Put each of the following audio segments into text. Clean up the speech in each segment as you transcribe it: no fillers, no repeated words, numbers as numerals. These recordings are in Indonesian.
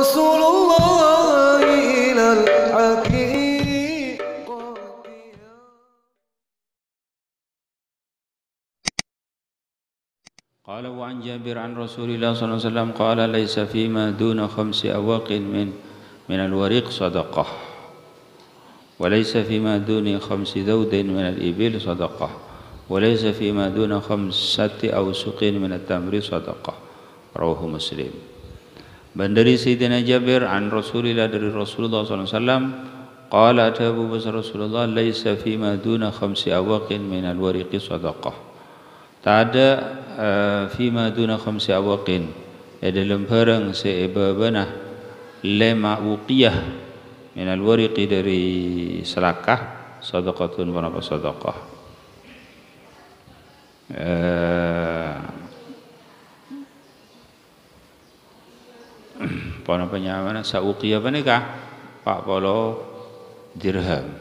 رسول الله إلى الحقيقة. قال وعن جابر عن رسول الله صلى الله عليه وسلم قال ليس فيما دون 5 أواق من الورق صدقة وليس فيما دون 5 ذود من الإبل صدقة وليس فيما دون 5 أوسق من التمر صدقة رواه مسلم. Dari Sayyidina Jabir an Rasulillah dari Rasulullah SAW qala ada Abu Bakar Rasulullah laisa fima duna 5 awaqin min al-wariqi sadaqah. Tak ada fima duna 5 awaqin dalam barang sebebanah 5 uqiyah min al-wariqi dari selakah sadaqatun wa sadaqah. Pada penyamaan sauqiyah apa nikah 40 dirham.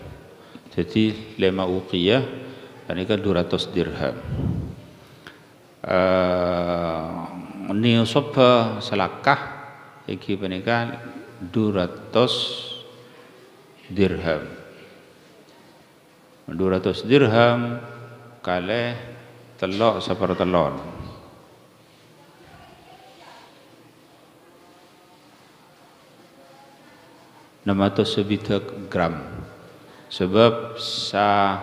Jadi 5 uqiyah ini kan 200 dirham. Ini sopa selakah iki penikah 200 dirham. 200 dirham kali telok sepertelon. 600 gram sebab sa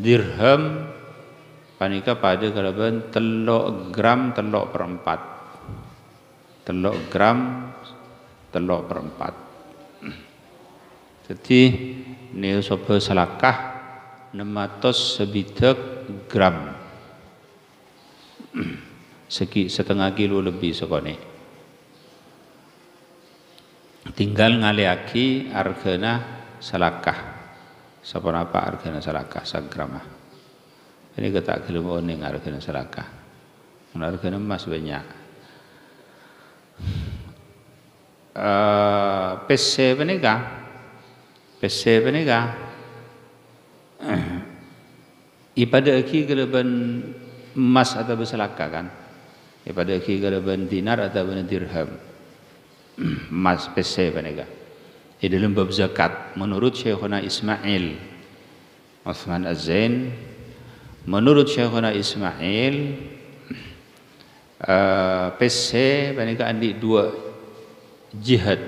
dirham panika pada kalaban telok gram telok perempat telok gram telok perempat. Jadi ini sopa selakah 600 gram setengah kilo lebih sekone. Tinggal ngaliaki argana selakah seberapa argana selakah sagramah ini kita gelem oning argana selakah argana emas banyak. PC penika ipada aki geleban emas atau selakah kan ipada aki geleban dinar atau dirham emas PC penega. Di dalam bab zakat menurut Syekhuna Ismail Utsman Az-Zain menurut Syekhuna Ismail PC penega andi 2 jihad.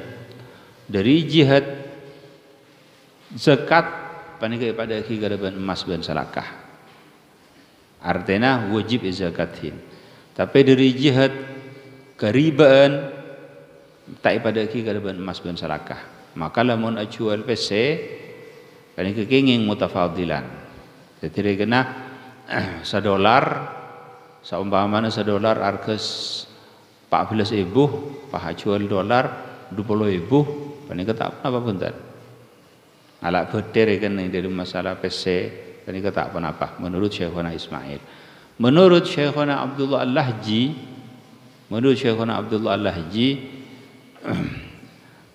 Dari jihad zakat penega pada kigaraban emas dan salakah. Artinya wajib zakatin. Tapi dari jihad keribaan tak pada kigaraban emas dan salakah. Maka lamun ajual PC kan kekenging mutafadilan. Jadi kena $1 saumpamana $1 harga 14.000 pak jual dolar 20.000 panika tak apa punten. Alak beter kan dari masalah PC panika tak apa menurut Syekhuna Ismail. Menurut Syekhuna Abdullah Al-Lahji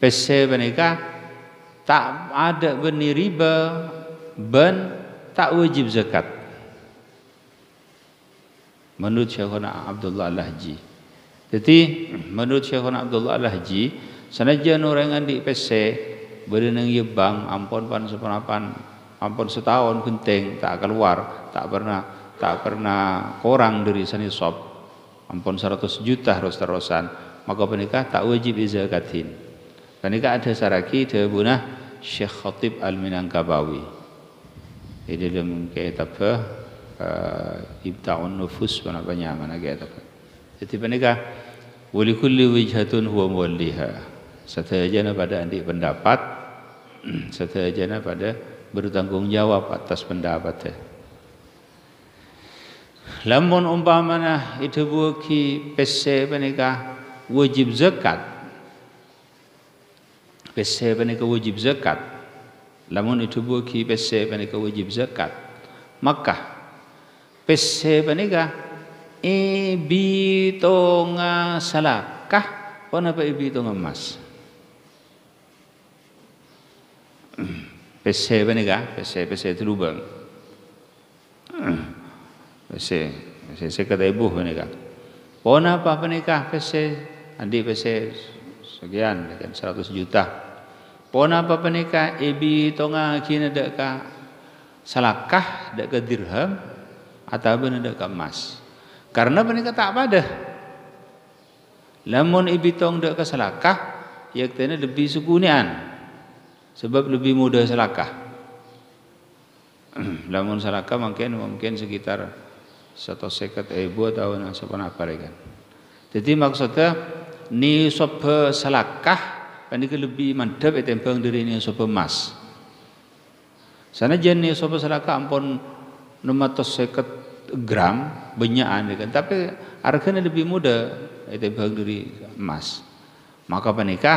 PC panika tak ada benih riba ben tak wajib zakat. Menurut Syekhuna Abdullah Al-Lahji. Jadi menurut Syekhuna Abdullah Al-Lahji sanajan orang andi PC berenang ye bank ampun pan sepanapan ampun setahun penting tak keluar tak pernah kurang dari sanisab ampun 100 juta terus-terusan maka penikah tak wajib zakatin. Penikah ada saraki dia bunah Syekh Khatib Al-Minangkabawi. Di dalam kitab Ibta'un Nufus mana kitab. Jadi penikah wali kulli wijhatun huwa muwalliha. Setajana pada andi pendapat, setajana pada bertanggung jawab atas pendapatnya. Lamun umpamana itu buki PC penikah wajib zakat. PC penikah wajib zakat. Lamun itu buki PC penikah wajib zakat. Maka PC penikah ibi tonga salakah apa ibi tonga emas. PC penikah PC itu lubang. PC kata ibu penikah. Pona apa penikah PC andi PC sekian kan 100 juta. Pon apa penika ebi tonga kina dak ka salakah dak ka dirham atau benar dak ka emas. Karena penika tak pada. Lamun ebi tong dak ka salakah yak tena lebih sukunian. Sebab lebih mudah salakah. Lamun salakah mungkin sekitar 150.000 atau apa kan. Jadi maksudnya ni sopa salakah panika lebih mantap tembang dari ni sopa emas. Sana jen ni sopa salakah ampun 650 gram benyaan kan, tapi harganya lebih mudah tembang dari emas. Maka panika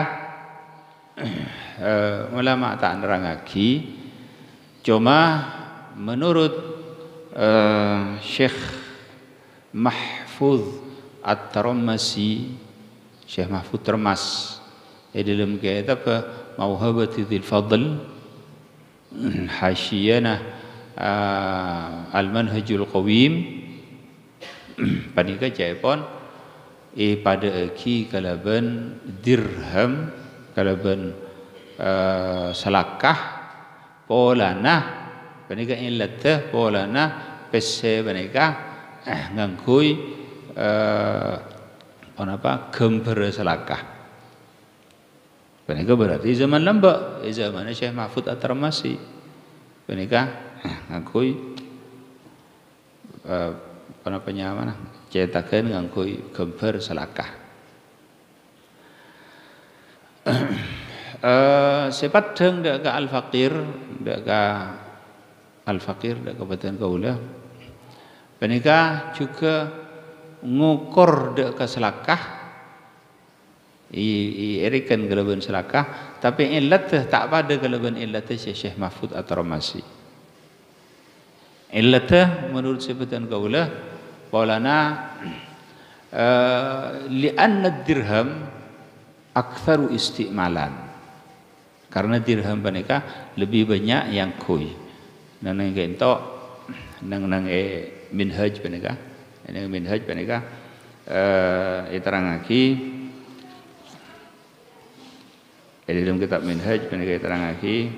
ulama tak nerangaki, cuma menurut Syekh Mahfuz At-Taramasi, Syekh Mahfuz Termas dalam kitab Mauhabatul Fadl Hasyiyana Al-Manhajul Qawim panika jaipon pada aki kalaban dirham kalaban salakah polana panika illata polana pesse panika ngangkui apa gember salakah. Panika berarti zaman lamba, zaman Syekh Mahfuz At-Taramasi. Panika ngakui apa namanya? Cetakan ngakui gember salakah. Sepadeng dak ka al-faqir, dak ka al-faqir dak kabupaten Kaula. Panika juga ngukur dak ka selakah irikan kelebihan selakah, tapi illat tak pada kelebihan illat Syekh Mahfuz At-Taramasi. Illat menurut sebutan kaula paulana li'anna dirham aktsaru istimalan, karena dirham panika lebih banyak yang kui nang gentok nang minhaj panika. Ini minhaj panika iterangaki dalam kitab minhaj panika iterangaki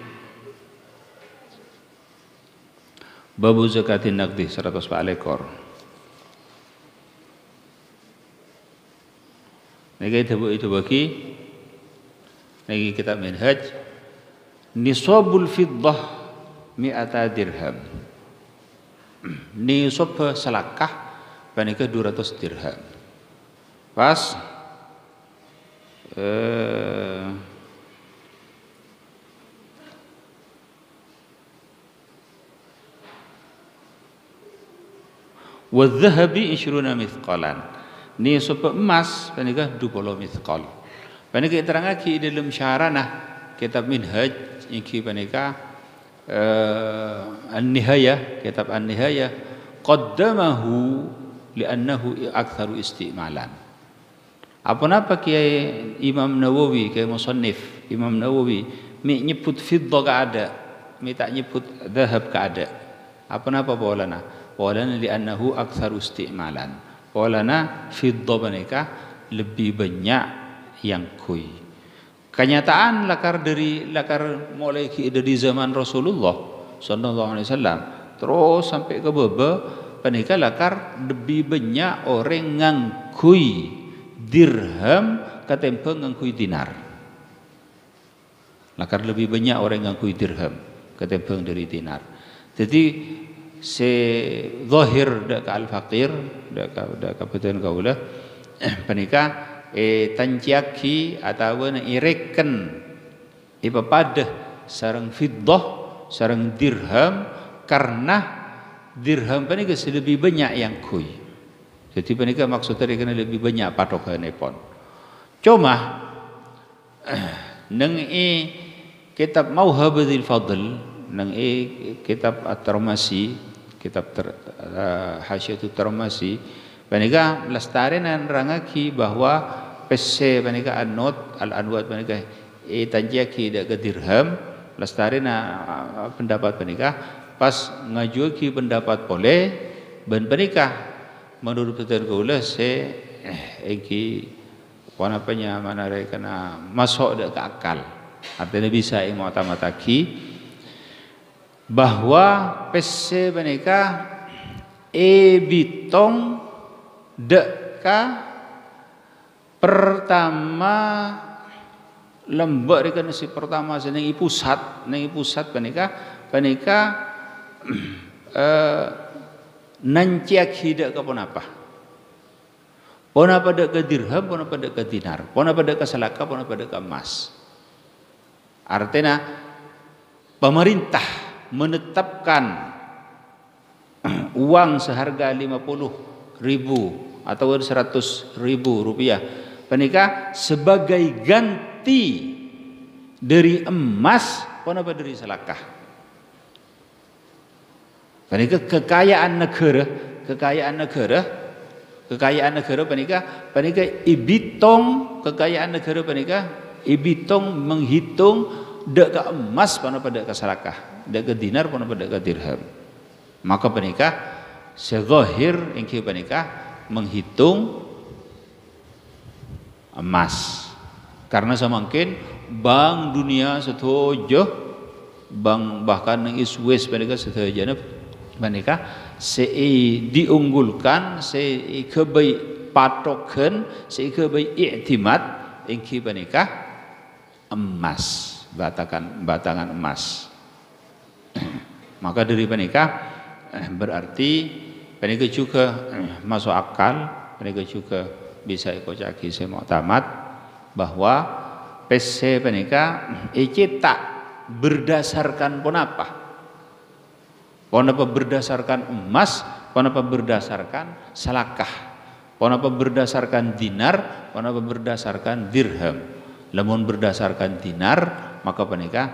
babu zakatin naqdi 104 ekor. Niki itu bagi niki kitab minhaj nisabul fiddah 100 dirham. Nisab salakah panika 200 dirham. Pas wadh-dhahabi 20 mithqalan. Ni supaya emas panika 20 mithqal. Panika terangake dalam syarana kitab minhaj iki panika an-nihayah, kitab an-nihayah qaddamahu li'annahu aktsaru istimalan. Apa kiai Imam Nawawi, kiai musannif Imam Nawawi mi nyebut fiddah ka ada, mi tak nyebut dhahab ka ada. Apa bolana? Bolana li'annahu aktsaru istimalan. Bolana fiddah panika lebih banyak yang kui. Kenyataan lakar mulai dari zaman Rasulullah sallallahu alaihi wasallam terus sampai ke bebe panika lakar lebih banyak orang ngangkui dirham ketimbang ngangkui dinar. Lakar lebih banyak orang ngangkui dirham ketimbang dari dinar. Jadi se zahir dak al-faqir dak kabupaten Kaula panika tanciaki atau ireken ipapada sarang fiddah sarang dirham, karena dirham panika lebih banyak yang kui. Jadi panika maksudnya kena lebih banyak patokanipun. Cuma nang kitab Mauhabatul Fadl, nang kitab At-Taramasi, kitab Hasyiatul Taramasi panika lestarinan rangaki bahwa pesse panika an-not al-anwat panika tanjaki dak dirham lestarina pendapat panika pas ngajuki pendapat boleh ben panika menurut petan kaula se iki Wanapanya mana kena masuk dek ke akal. Artinya bisa yang mata-mataki bahwa PC menika bitong deka pertama lembek rekan si pertama seneng pusat panika nanciak hidak ke apa pon apa dek ke dirham pon apa dek ke dinar pon apa dek ke salaka pon apa dek ke emas. Artinya pemerintah menetapkan uang seharga 50.000 atau 100.000 rupiah panika sebagai ganti dari emas pun apa dari salakah. Panika kekayaan negara panika ibitong kekayaan negara panika ibitong menghitung dek ke emas pun apa dek ke salakah, dek ke dinar pun apa dek ke dirham. Maka panika segahir ingki panika menghitung emas. Karena semakin bank dunia setuju, bank bahkan yang Swiss panika setuju panika diunggulkan, kebaik patokan, kebaik iktimat ingki panika emas, batangan emas. Maka dari panika berarti panika juga masuk akal, panika juga bisa ikut caki semuktamad bahwa PC panika tak berdasarkan pon apa berdasarkan emas, pon apa berdasarkan salakah, pon apa berdasarkan dinar, pon apa berdasarkan dirham. Lamun berdasarkan dinar maka panika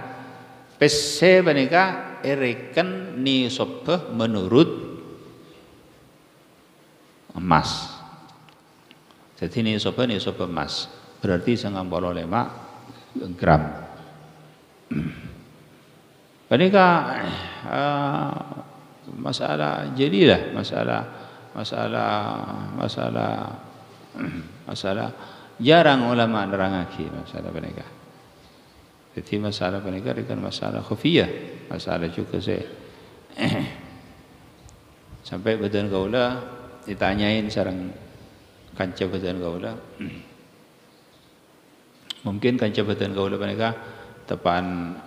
PC panika ereken ni sopeh menurut emas. Jadi ni sopeh emas berarti 95 gram. Panika masalah jadilah masalah jarang ulama nerangake masalah panika. Jadi masalah panika dengan masalah khufiyah, masalah juga saya sampai badan kaula ditanyain sareng kanca badan kaula. Mungkin kanca badan kaula panika tepan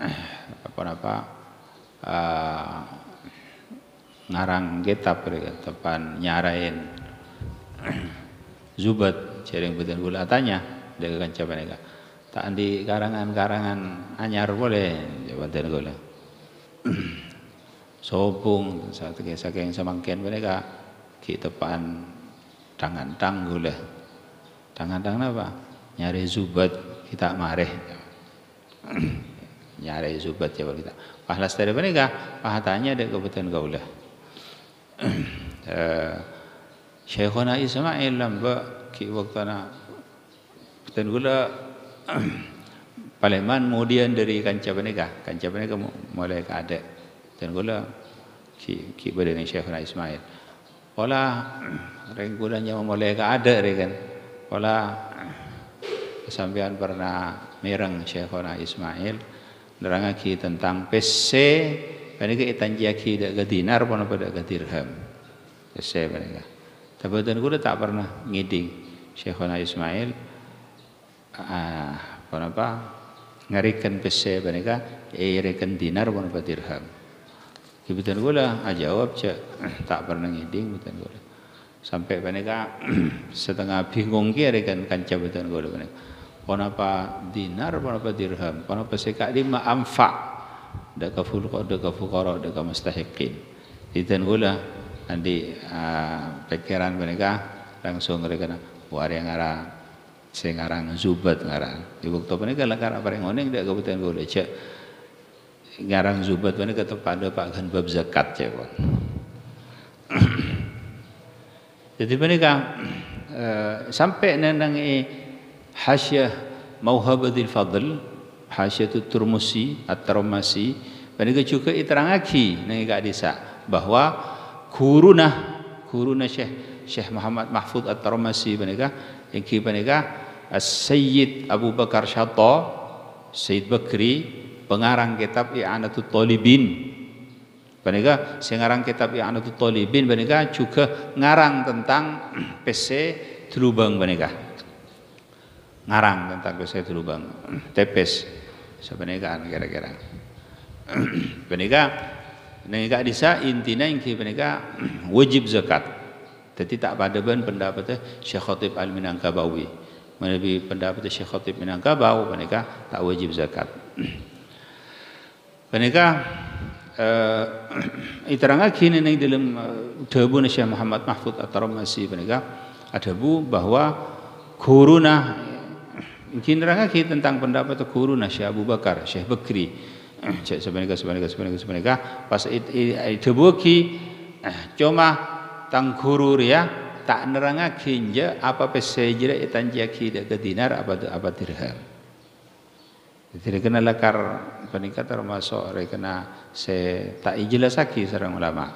ngarang kitab tepan nyarain zubat jaring badan kaula tanya dari kanca panika. Tak di karangan-karangan anyar boleh badan kaula. Sopung saking semangken mereka ki tepan tangan-tang gula. Tangan-tang apa? Nyari zubat kita mareh. Nyari zubat ya kita. Pahlas dari mereka, pahatanya ada kebetulan kaula. Syekhona Ismail lamba ki waktana betul gula Paleman kemudian dari kanca mereka mulai ke ada dan gula ki badan Syekhona Ismail. Pola renggulannya mulai ke ada kan. Pola sampean pernah mireng Syekhona Ismail nerangaki tentang PC panika itanjaki dak ke dinar pun pada ke dirham. PC panika. Tapi dan gula tak pernah ngiding Syekhona Ismail ngarikan PC panika irikan dinar pun pada dirham. Kebetulan gula jawab tak pernah ngiding betul gula. Sampai panika setengah bingung ki kan kanca betul gula panika. Pon apa dinar, pon apa dirham, pon apa sekak lima anfa dak ka fuqara dak ka mustahiqin. Itu gula andi pikiran mereka langsung mereka wari ngara sing ngarang zubat ngarang. Di waktu mereka langkar apa yang oneng dak kabupaten gula cek ngarang zubat mereka kepada Pak Gan bab zakat cek. Jadi mereka sampai nang Hasyah Mauhabatil Fadl, Hasyiatut Turmusi At-Tarmasi, mereka juga iterangaki nang ka desa bahwa kuruna Syekh Muhammad Mahfud At-Tarmasi mereka ingki mereka As-Sayyid Abu Bakar Syatta, Sayyid Bakri, pengarang kitab I'anatul Talibin. Mereka sengarang kitab I'anatul Talibin, mereka juga ngarang tentang PC Tulubang, mereka ngarang tentang PC Tulubang, tepes sebenarnya kira-kira. Mereka disa intinya yang mereka wajib zakat. Jadi tak pada pendapat Syekh Khatib Al-Minangkabawi. Menabi pendapat Syekh Khatib Minangkabau, mereka tak wajib zakat. Mereka iterangkan kini nih dalam dabu Syekh Muhammad Mahfud At-Taramasi, mereka ada bahwa kuruna mungkin terangkan tentang pendapat kuruna Syekh Abu Bakar, Syekh Bakri, sebenarnya pas dabu ki cuma tang guru ya tak nerangkan kinja apa pesejira itanjaki ke dinar apa dirham. Jadi kena lakar peningkat termasuk rekena se tak ijelasaki sareng ulama.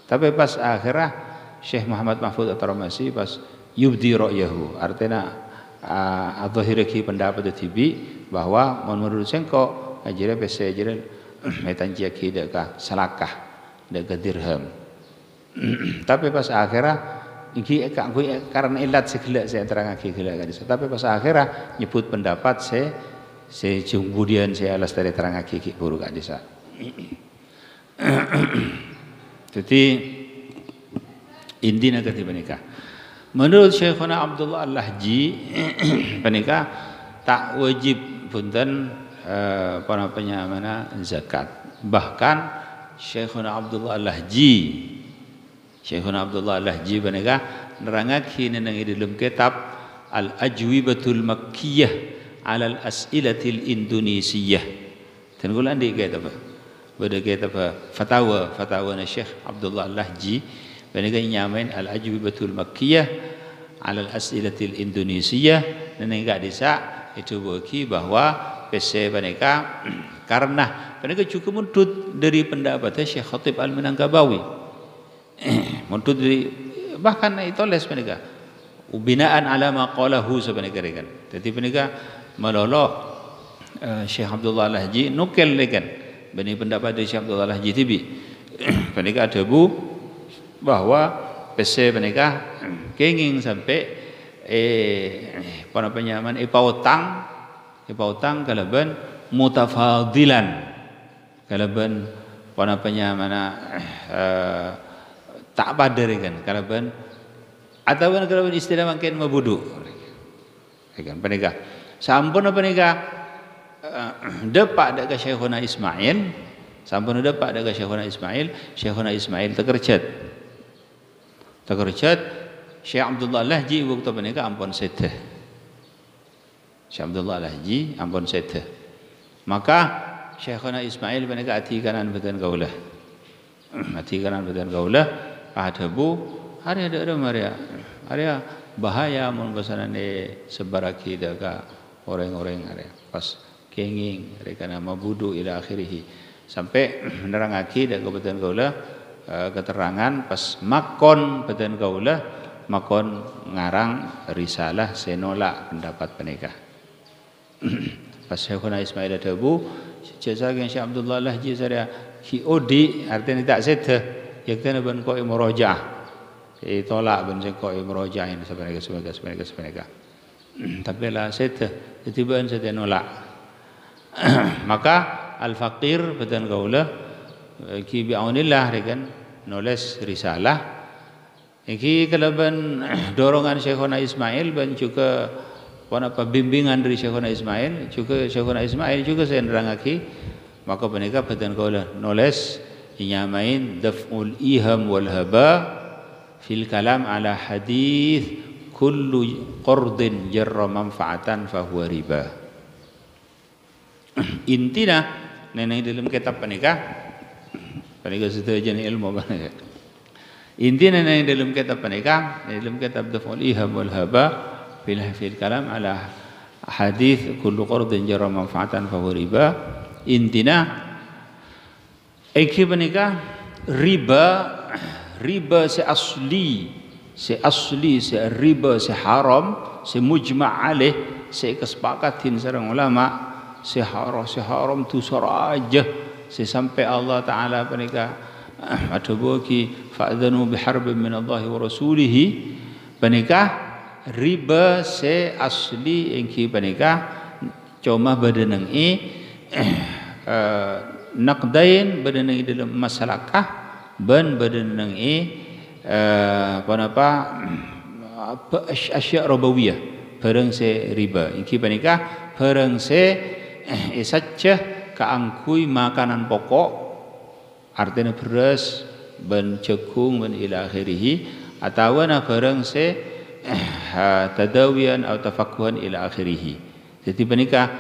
Tapi pas akhirah Syekh Muhammad Mahfud At-Taramasi pas yubdi ra'yahu, artinya adhahiraki pendapat tibi bahwa menurut sengko ajira pesejira itanjaki ka salakah ke dirham. Tapi pas akhirah iki karena ilat segala saya terangkan segala kan. Tapi pas akhirah nyebut pendapat kemudian saya alas dari terang hakiki buruk adisa. Jadi intinya ketika menikah. Menurut Syekhuna Abdullah Al-Lahji, menikah tak wajib punten mana zakat. Bahkan Syekhuna Abdullah Al-Lahji menikah nerangaki nang dalam kitab Al-Ajwibatul Makkiyah alal as'ilatil Indonesiyah. Dan kulan di kitab apa? Pada kitab fatwa Syekh Abdullah Al-Lahji, mereka nyamain Al-Ajwibatul Makkiyah alal as'ilatil Indonesiyah, dan enggak bisa itu bagi bahwa PC mereka karena mereka juga muntut dari pendapat Syekh Khatib Al-Minangkabawi. Muntut dari bahkan itu les mereka. Ubinaan ala maqalahu sebenarnya kan. Jadi mereka meloloh Syekh Abdullah Al-Lahji nukil lekan bani pendapat dari Syekh Abdullah Al-Lahji tibi. Mereka ada bahwa PC mereka kenging sampai para penyaman pautang kalaban mutafadilan kalaban para penyaman tak padar kan kalaban atau kalaban istilah makin mabudu kan mereka sampun apa nika depak dak Syekhuna Ismail, sampun depak dak Syekhuna Ismail tekerjat Syekh Abdullah Al-Lahji waktu menika ampun sedeh. Syekh Abdullah Al-Lahji ampun sedeh. Maka Syekhuna Ismail menika ati kanan beten kaulah. Ati kanan beten kaulah adabu hari ada Maria. Area bahaya mun basanane sebaraki daga orang-orang area pas kenging mereka nama budu ila akhirih sampai menerangaki dak beten kaulah keterangan pas makon beten kaulah makon ngarang risalah senolak pendapat penikah. Pas Syekhuna Ismail adabu jasa yang Syekh Abdullah Al-Lahji saya kiodi artinya tak sedeh yaktan ban ko murojaah tolak ban ko murojaah ini sebenarnya tapi lah sedeh tiba-tiba sedeh nolak. Maka al-faqir beten kaulah ki bi'aunillah rekan nulis risalah iki kalaban dorongan Syekhuna Ismail dan juga bimbingan dari Syekhuna Ismail juga saya nerangaki maka menika beten kaulah nulis nyamain daf'ul iham wal haba fil kalam ala hadis kullu qardin jarra manfaatan fahuwa riba. Intinya neneng dalam kitab penikah setuju ilmu banget. Intinya neneng dalam kitab penikah dalam kitab daf'ul iham wal haba fil kalam ala hadis kullu qardin jarra manfaatan fahuwa riba. Intinya iki penikah riba seasli se asli, se riba, se haram, se mujma' alaih, se kesepakatin sareng ulama, se haram tu aja, se sampai Allah Taala panika ada bagi fa'dhanu biharbin min Allah wa rasulih panika riba se asli engki panika cuma badanang naqdain badanang dalam masyarakat ban badanang asya rabawiyah barang se riba iki panika barang se saja kaangkui makanan pokok artinya beras ban jagung ban ila akhirih atau barang se tadawiyan atau tafakkuhan ila akhirih. Jadi panika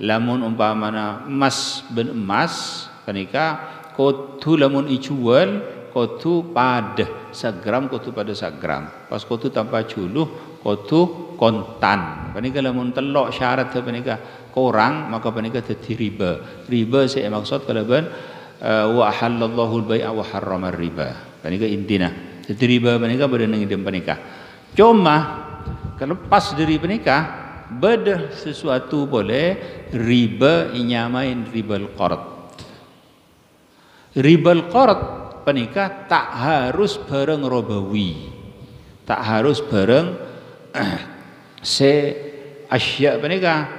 lamun umpamana emas ban emas panika kudu lamun ijual kudu pada sagram kudu pada sagram pas kudu tanpa juluh kudu kontan panika lamun telok syarat panika kurang maka panika dadi riba saya maksud kalaban wa halallahu al-bai'a wa harrama riba panika intina dadi riba panika badan nang panika cuma kelepas dari panika beda sesuatu boleh riba inyamain ribal qard panika tak harus bareng robawi, tak harus bareng se asya panika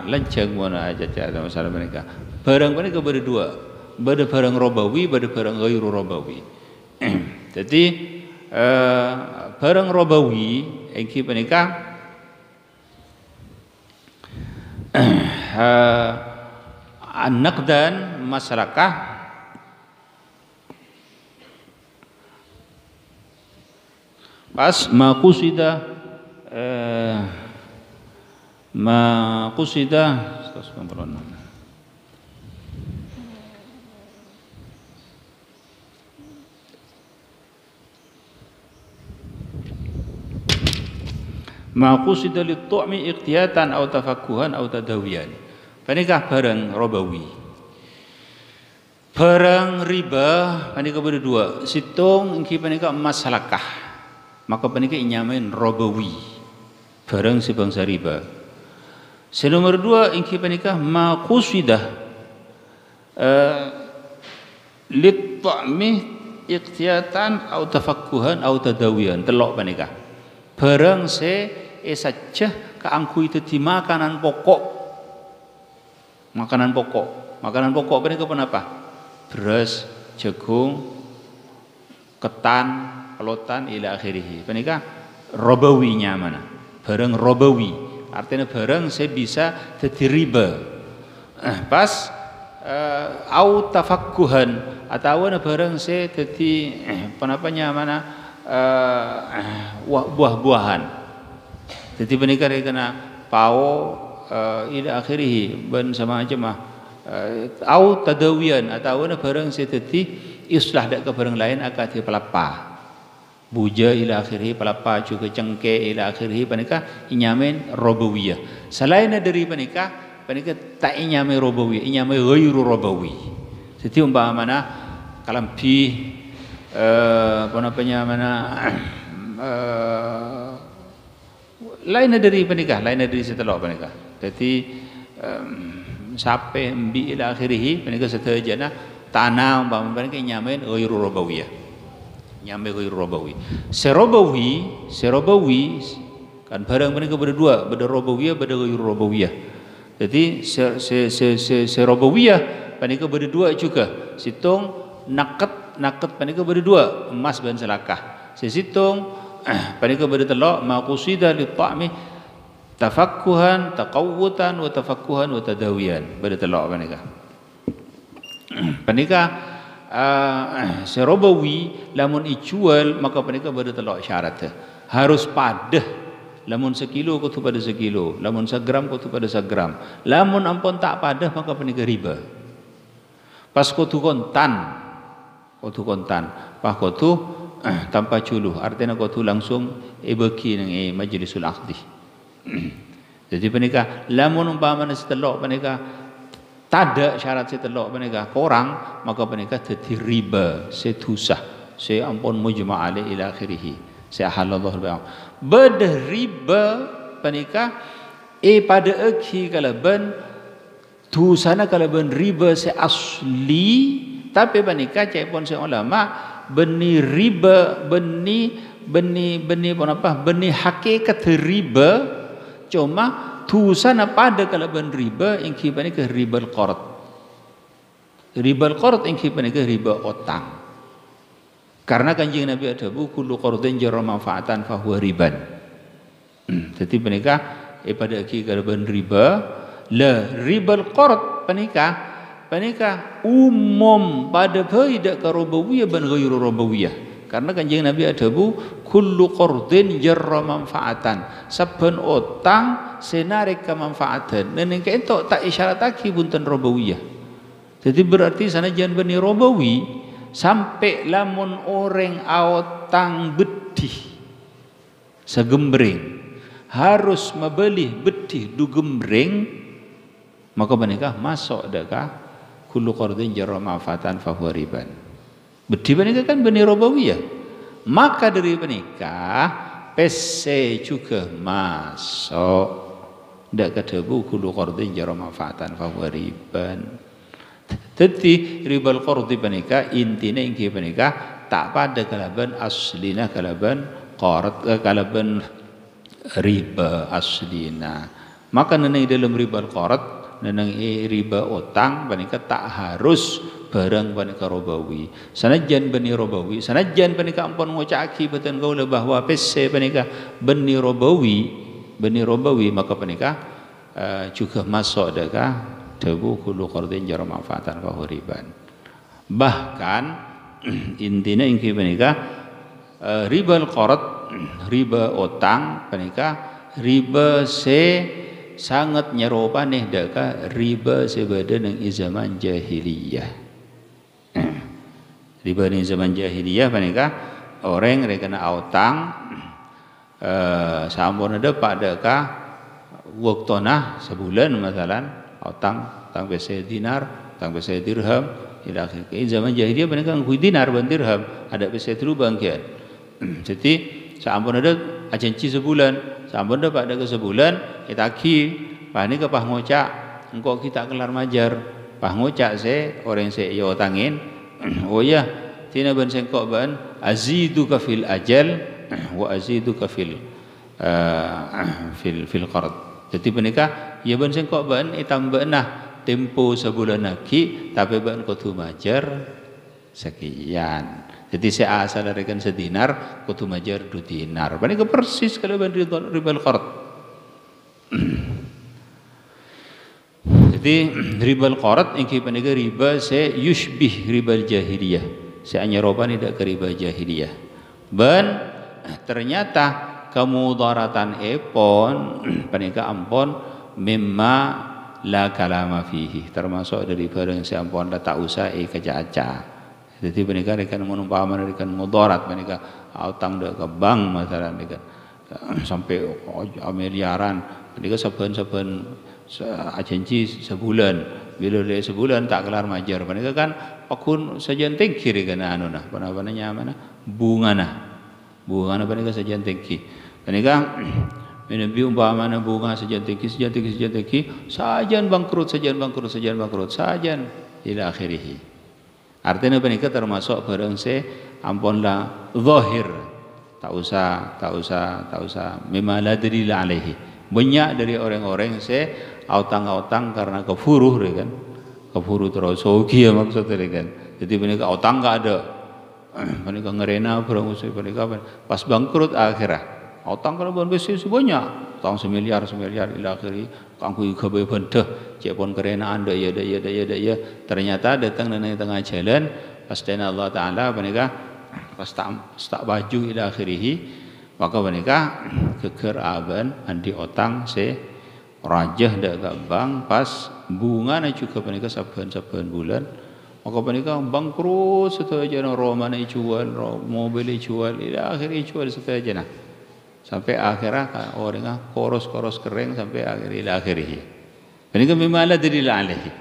lenceng mana aja ada masalah panika bareng panika berdua bareng robawi bareng ghairu robawi. Jadi bareng robawi engki panika an-naqdan masyarakat pas maqusida maqusida lit-tu'mi iqtiyatan aw tafakkuhan aw tadawiyan panika barang robawi barang riba panika berdua situng engki panika masalakah maka panika inyamain robawi barang sebangsa riba. Senomor dua engki panika maqusida lit-ta'mi iqtiyatan aw tafakkuhan aw tadawiyan telok panika barang se saja kaangku itu di makanan pokok panika kenapa beras jagung ketan pelotan ila akhirih panika robawinya mana barang robawi artinya barang saya bisa jadi riba pas au tafakkuhan atau barang saya jadi penapanya mana buah-buahan jadi panika kena pao ila akhirih ban sama aja mah au tadawiyan atau barang saya jadi islah dak ke barang lain akad pelapa buja ila akhirih pelapa juga cengke ila akhirih panika inyamen robawiyah selain dari panika tak inyamen robawiyah inyamen ghairu robawi jadi umpamana kalampi lain dari panika lain dari setelah panika jadi sampai bi ila akhirih panika setajana tanah umpama panika inyamen ghairu robawiyah nyampe ghairu robawi. Serobawi kan barang panika berdua, beda robawiyah, beda ghairu robawiyah. Jadi serobawiyah panika berdua juga. Situng nakat panika berdua, emas ban selakah. Sesitung panika bertelok maqusida lit-ta'mi tafakkuhan, taqawwutan wa tafakkuhan wa tadawiyan. Bertelok panika. Panika serobawi lamun ijual maka panika bade telok syarat harus padah lamun sekilo kudu pada sekilo lamun segram kudu pada segram lamun ampun tak padah maka panika riba pas kudu kontan pas kudu tanpa juluh artinya kudu langsung bagi nang majlisul aqdi jadi panika lamun umpamana setelok panika tada syarat setelok panika kurang maka panika dadi riba sedusah saya ampun mujma' alaih ila akhirih saya halallahu ba'am bedah riba panika pada akhi kalaban tu sana kalaban riba saya asli tapi panika cai pun saya ulama benih riba benih hakikat riba cuma tu sana pada kalaban riba yang kibani ke riba al-qard. Riba al-qard yang kibani ke riba utang. Karena kanjeng Nabi ada bu kullu qardin jarra manfaatan fa huwa riban. Jadi panika pada aki kalaban riba la riba al-qard panika umum pada faidah karobawiyah dan ghairu robawiyah. Karena kanjeng Nabi ada bu kullu qardin jarra manfaatan saben utang senarik kemanfaatan dan yang itu tak isyarataki bunten robawiyah. Jadi berarti sana jangan bani robawi sampai lamun orang utang bedih segembreng harus membeli bedih du gembreng maka menikah masuk deka kullu qardin jarra manfaatan fa huwa riban. Bedih menikah kan bani robawiyah. Maka dari menikah PC juga masuk ndak kedebu kullu qardin jarra manfaatan fa huwa riban. Jadi ribal qardi menikah intinya ingi menikah tak pada kalaban aslina kalaban qard kalaban riba aslina. Maka neneng dalam ribal qard neneng riba utang menikah tak harus barang panika robawi sanajan bani robawi sanajan panika ampun ngocaki beten gaula bahwa pesse panika bani robawi maka panika juga masuk deka debu kullu qardin jarra manfaatan fa riban. Bahkan intinya ingki panika ribal qard riba utang panika riba sangat nyeropane deka riba sebeda nang zaman jahiliyah. Riba di zaman jahiliyah panika orang rekana utang sampun ada pada waktona sebulan masalan utang bese dinar utang bese dirham ila akhir zaman jahiliyah panika ngui dinar ban dirham ada bese telu bangkian. Jadi sampun ada ajanci sebulan sampun ada pada ke sebulan kita ki panika pah ngocak engko kita kelar majar pah ngocak se orang se yo tangin oh ya tina ban sengkok ban aziduka fil ajal wa aziduka fil qard. Jadi menikah ya ban sengkok ban tambahna tempo sebulan lagi tapi ban kudu majar sekian. Jadi saya asal rekan sedinar kudu majar 2 dinar. Menikah persis kalau ban ribal qard. Jadi ribal qard ingki panika riba se yushbih ribal jahiliyah. Se anyarobani dak ke riba jahiliyah. Ben ternyata kemudaratan epon panika ampon mimma la kalama fihi termasuk dari barang se ampon tak usah kaca-aca. Jadi panika rekan menumpama rekan mudarat panika utang dak ke bank masalah rekan sampai miliaran panika saben-saben agensi sebulan bila dia sebulan tak kelar majar panika kan akun sajian tengki kena anu nah apa-apanya mana bunga panika sajian tengki panika menabi umpamana bunga sajian tengki sajian bangkrut sajian ila akhirih. Artinya panika termasuk barang se amponlah zahir tak usah mimma la dalil alaihi. Banyak dari orang-orang se autang karena kefuruh kan kefuru terus sogi ya maksudnya kan. Jadi mereka utang enggak ada. Mereka ngerena barang usai mereka pas bangkrut akhirah. Utang kalau bon besi banyak. Utang semiliar ila akhiri kangku gawe bendah cek pon kerena anda ya. Ternyata datang nang tengah jalan pas dana Allah taala mereka pas tak baju ila akhirih maka mereka geger aban andi utang se rajah dak bank pas bunganya juga mereka saben-saben bulan maka mereka bangkrut setelah rumah jual mobil jual ila akhirnya jual setelah sampai akhirnya orang koros kering sampai akhirnya mereka memang dalil alaihi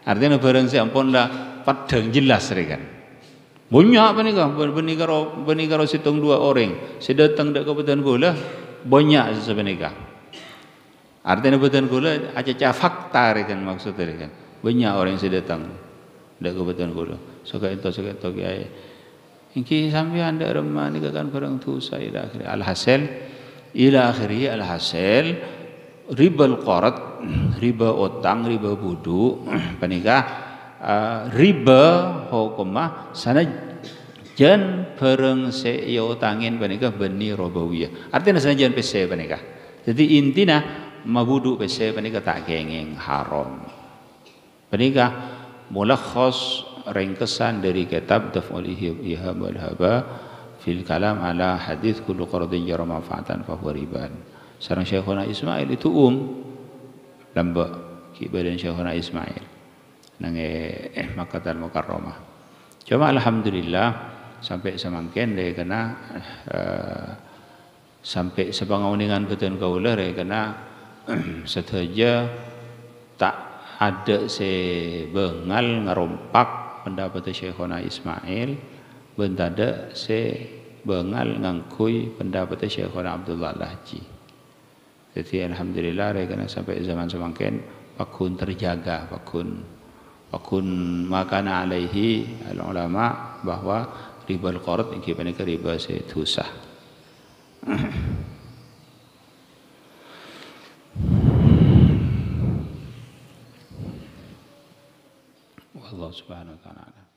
artinya barang si ampun lah padang jelas rekan Banyak panika benikah situng 2 orang. Sedatang dak kabupaten Gula banyak sebenarnya. Artinya kabupaten Gula aja fakta kan maksudnya kan. Banyak orang yang sedatang dak kabupaten Gula. Saka itu kiai. Iki sampean ndak remah ni kan barang tu saya ila akhiri alhasil ribal qarat, riba utang, riba budu panika riba hukumah sanajan bareng se utangin panika beni robawiyah. Artinya sanajan pese panika. Jadi intinya mabudu pese panika tak kenging haram. Panika mulakhas ringkesan dari kitab Daf'ul Iham wal Haba fil kalam ala hadis kullu qardin jara manfaatan fa huwa riban. Sareng Syekhuna Ismail itu lamba kibadan Syekhuna Ismail nang Makkah Mukarramah. Cuma alhamdulillah sampai semangken dia kena sampai sepangauningan betul kaula dia kena sedaja tak ada sebengal ngerompak pendapat Syekhuna Ismail bentada sebengal ngangkui pendapat Syekhuna Abdullah Lahji. Jadi alhamdulillah rekana sampai zaman semangken pakun terjaga, pakun makana alaihi ulama bahwa ribal qard iki panika riba setusah. Wallahu subhanahu wa ta'ala.